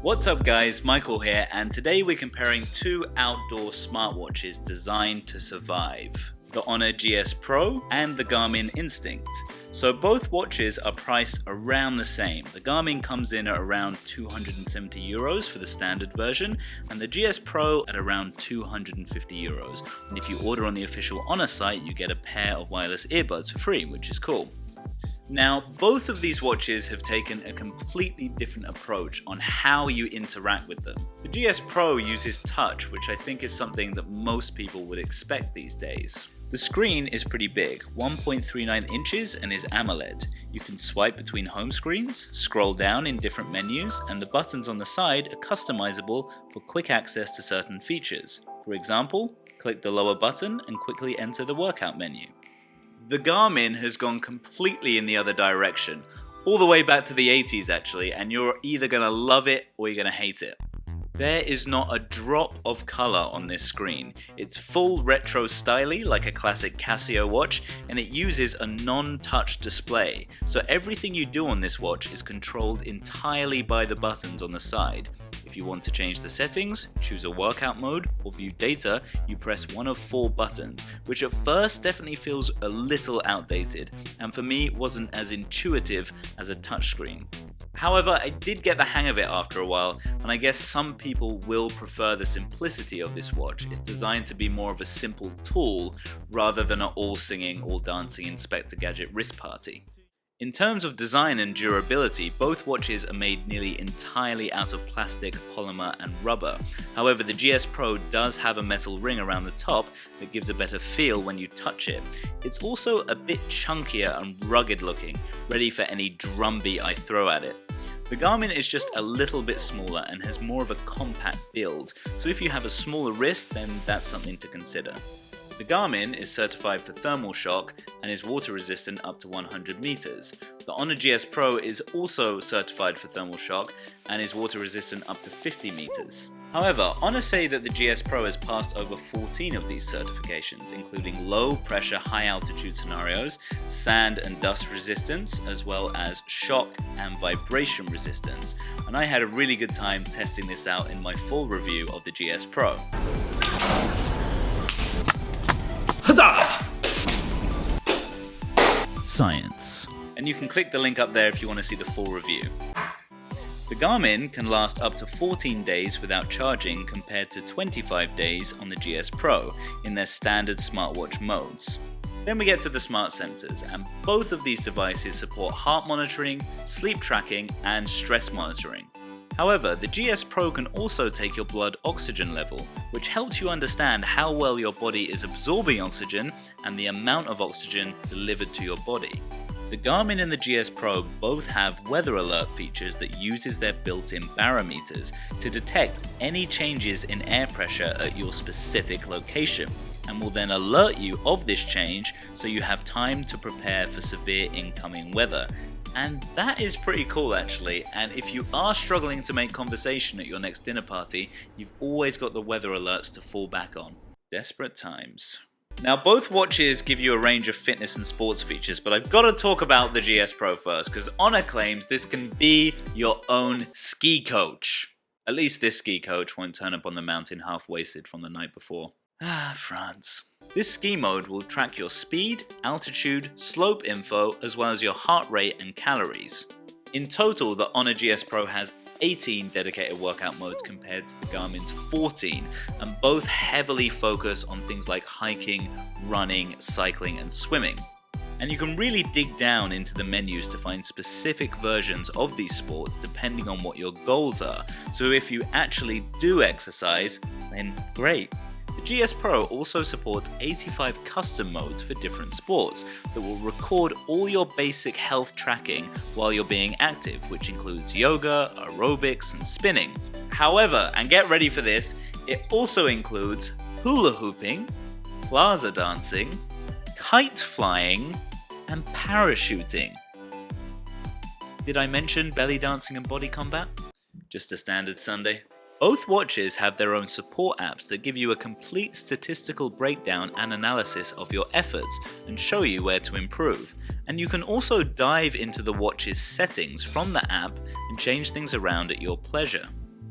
What's up guys, Michael here, and today we're comparing two outdoor smartwatches designed to survive. The Honor GS Pro and the Garmin Instinct. So both watches are priced around the same. The Garmin comes in at around €270 for the standard version, and the GS Pro at around €250. And if you order on the official Honor site, you get a pair of wireless earbuds for free, which is cool. Now, both of these watches have taken a completely different approach on how you interact with them. The GS Pro uses touch, which I think is something that most people would expect these days. The screen is pretty big, 1.39 inches, and is AMOLED. You can swipe between home screens, scroll down in different menus, and the buttons on the side are customizable for quick access to certain features. For example, click the lower button and quickly enter the workout menu. The Garmin has gone completely in the other direction, all the way back to the 80s actually, and you're either going to love it or you're going to hate it. There is not a drop of color on this screen. It's full retro styly like a classic Casio watch, and it uses a non-touch display, so everything you do on this watch is controlled entirely by the buttons on the side. If you want to change the settings, choose a workout mode, or view data, you press one of 4 buttons, which at first definitely feels a little outdated, and for me wasn't as intuitive as a touchscreen. However, I did get the hang of it after a while, and I guess some people will prefer the simplicity of this watch. It's designed to be more of a simple tool rather than an all-singing, all-dancing Inspector Gadget wrist party. In terms of design and durability, both watches are made nearly entirely out of plastic, polymer and rubber. However, the GS Pro does have a metal ring around the top that gives a better feel when you touch it. It's also a bit chunkier and rugged looking, ready for any drumbeat I throw at it. The Garmin is just a little bit smaller and has more of a compact build, so if you have a smaller wrist, then that's something to consider. The Garmin is certified for thermal shock and is water resistant up to 100 meters. The Honor GS Pro is also certified for thermal shock and is water resistant up to 50 meters. However, Honor say that the GS Pro has passed over 14 of these certifications, including low pressure, high altitude scenarios, sand and dust resistance, as well as shock and vibration resistance. And I had a really good time testing this out in my full review of the GS Pro. Science. And you can click the link up there if you want to see the full review. The Garmin can last up to 14 days without charging compared to 25 days on the GS Pro in their standard smartwatch modes. Then we get to the smart sensors, and both of these devices support heart monitoring, sleep tracking and stress monitoring. However, the GS Pro can also take your blood oxygen level, which helps you understand how well your body is absorbing oxygen and the amount of oxygen delivered to your body. The Garmin and the GS Pro both have weather alert features that uses their built-in barometers to detect any changes in air pressure at your specific location, and will then alert you of this change so you have time to prepare for severe incoming weather. And that is pretty cool actually, and if you are struggling to make conversation at your next dinner party, you've always got the weather alerts to fall back on. Desperate times. Now both watches give you a range of fitness and sports features, but I've got to talk about the GS Pro first, because Honor claims this can be your own ski coach. At least this ski coach won't turn up on the mountain half-wasted from the night before. France. This ski mode will track your speed, altitude, slope info, as well as your heart rate and calories. In total, the Honor GS Pro has 18 dedicated workout modes compared to the Garmin's 14, and both heavily focus on things like hiking, running, cycling and swimming. And you can really dig down into the menus to find specific versions of these sports depending on what your goals are. So if you actually do exercise, then great. The GS Pro also supports 85 custom modes for different sports that will record all your basic health tracking while you're being active, which includes yoga, aerobics and spinning. However, and get ready for this, it also includes hula hooping, plaza dancing, kite flying and parachuting. Did I mention belly dancing and body combat? Just a standard Sunday. Both watches have their own support apps that give you a complete statistical breakdown and analysis of your efforts and show you where to improve. And you can also dive into the watch's settings from the app and change things around at your pleasure.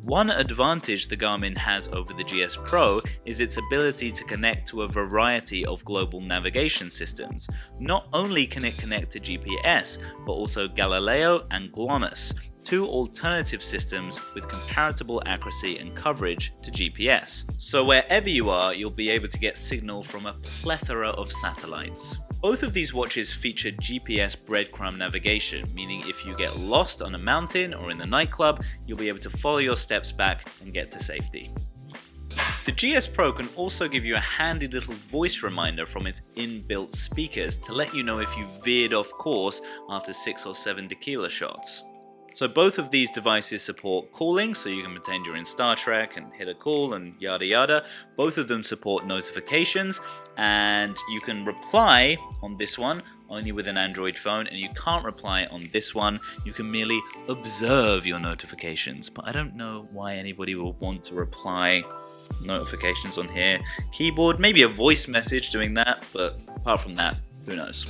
One advantage the Garmin has over the GS Pro is its ability to connect to a variety of global navigation systems. Not only can it connect to GPS, but also Galileo and GLONASS, two alternative systems with comparable accuracy and coverage to GPS. So wherever you are, you'll be able to get signal from a plethora of satellites. Both of these watches feature GPS breadcrumb navigation, meaning if you get lost on a mountain or in the nightclub, you'll be able to follow your steps back and get to safety. The GS Pro can also give you a handy little voice reminder from its inbuilt speakers to let you know if you veered off course after 6 or 7 tequila shots. So both of these devices support calling, so you can pretend you're in Star Trek and hit a call and yada yada. Both of them support notifications, and you can reply on this one only with an Android phone, and you can't reply on this one. You can merely observe your notifications, but I don't know why anybody will want to reply notifications on here. Keyboard, maybe a voice message doing that, but apart from that, who knows.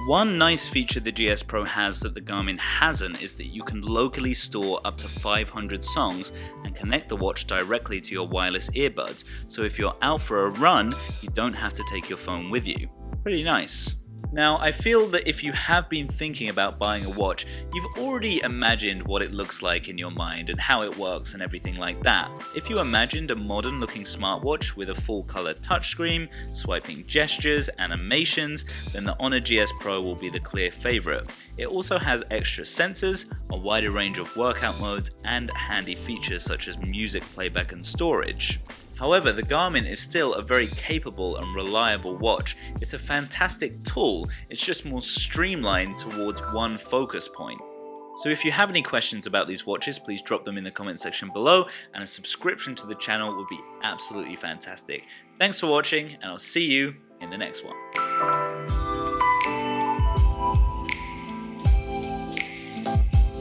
One nice feature the GS Pro has that the Garmin hasn't is that you can locally store up to 500 songs and connect the watch directly to your wireless earbuds, so if you're out for a run, you don't have to take your phone with you. Pretty nice. Now, I feel that if you have been thinking about buying a watch, you've already imagined what it looks like in your mind and how it works and everything like that. If you imagined a modern looking smartwatch with a full color touchscreen, swiping gestures, animations, then the Honor GS Pro will be the clear favorite. It also has extra sensors, a wider range of workout modes, and handy features such as music playback and storage. However, the Garmin is still a very capable and reliable watch. It's a fantastic tool, it's just more streamlined towards one focus point. So if you have any questions about these watches, please drop them in the comment section below, and a subscription to the channel would be absolutely fantastic. Thanks for watching, and I'll see you in the next one.